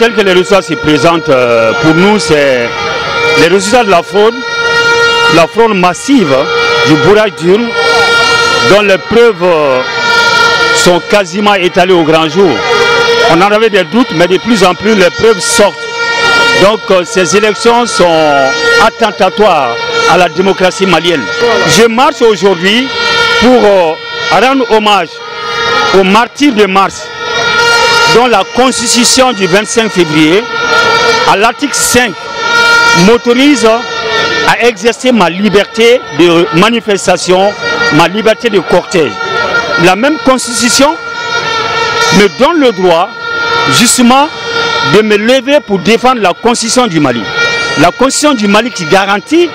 tels que les résultats se présentent pour nous, c'est les résultats de la fraude massive du bourrage d'urne, dont les preuves sont quasiment étalées au grand jour. On en avait des doutes, mais de plus en plus les preuves sortent. Donc ces élections sont attentatoires à la démocratie malienne. Je marche aujourd'hui pour rendre hommage aux martyrs de mars, dont la constitution du 25 février, à l'article 5, m'autorise à exercer ma liberté de manifestation, ma liberté de cortège. La même constitution me donne le droit justement de me lever pour défendre la constitution du Mali. La constitution du Mali qui garantit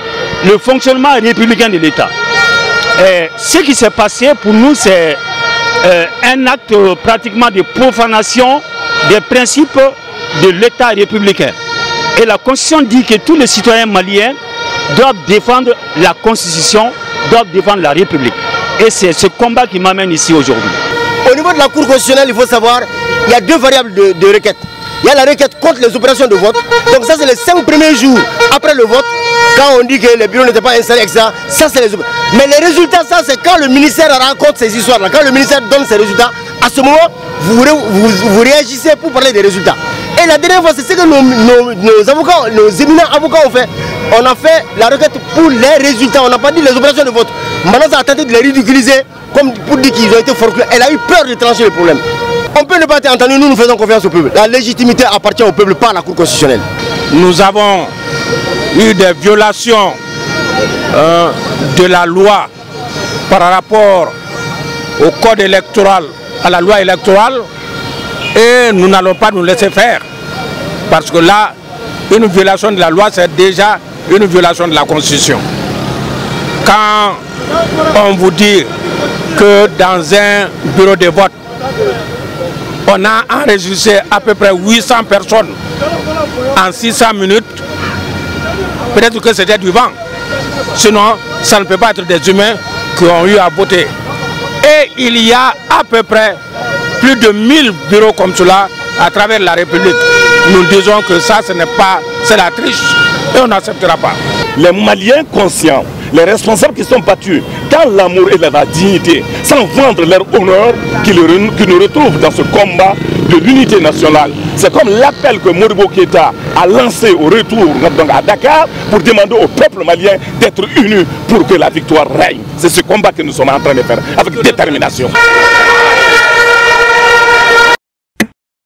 le fonctionnement républicain de l'État. Ce qui s'est passé pour nous, c'est un acte pratiquement de profanation des principes de l'État républicain. Et la Constitution dit que tous les citoyens maliens doivent défendre la Constitution, doivent défendre la République. Et c'est ce combat qui m'amène ici aujourd'hui. Au niveau de la Cour constitutionnelle, il faut savoir, il y a deux variables de requête. Il y a la requête contre les opérations de vote. Donc ça, c'est les 5 premiers jours après le vote. Quand on dit que les bureaux n'étaient pas installés, etc. Ça, c'est les opérations. Mais les résultats, ça, c'est quand le ministère raconte ces histoires-là. Quand le ministère donne ses résultats, à ce moment, vous réagissez pour parler des résultats. Et la dernière fois, c'est ce que nos avocats, nos éminents avocats ont fait. On a fait la requête pour les résultats. On n'a pas dit les opérations de vote. Maintenant, ça a tenté de les ridiculiser comme pour dire qu'ils ont été forclés. Elle a eu peur de trancher le problème. On peut ne pas être entendu, nous faisons confiance au peuple. La légitimité appartient au peuple, pas à la Cour constitutionnelle. Nous avons eu des violations de la loi par rapport au code électoral, à la loi électorale, et nous n'allons pas nous laisser faire. Parce que là, une violation de la loi, c'est déjà une violation de la Constitution. Quand on vous dit que dans un bureau de vote, on a enregistré à peu près 800 personnes en 600 minutes, peut-être que c'était du vent. Sinon, ça ne peut pas être des humains qui ont eu à voter. Et il y a à peu près plus de 1000 bureaux comme cela à travers la République. Nous disons que ça, ce n'est pas, c'est la triche et on n'acceptera pas. Les Maliens conscients, les responsables qui sont battus dans l'amour et la dignité, sans vendre leur honneur, qui nous retrouvent dans ce combat de l'unité nationale. C'est comme l'appel que Modibo Keïta a lancé au retour donc à Dakar pour demander au peuple malien d'être unis pour que la victoire règne. C'est ce combat que nous sommes en train de faire avec détermination.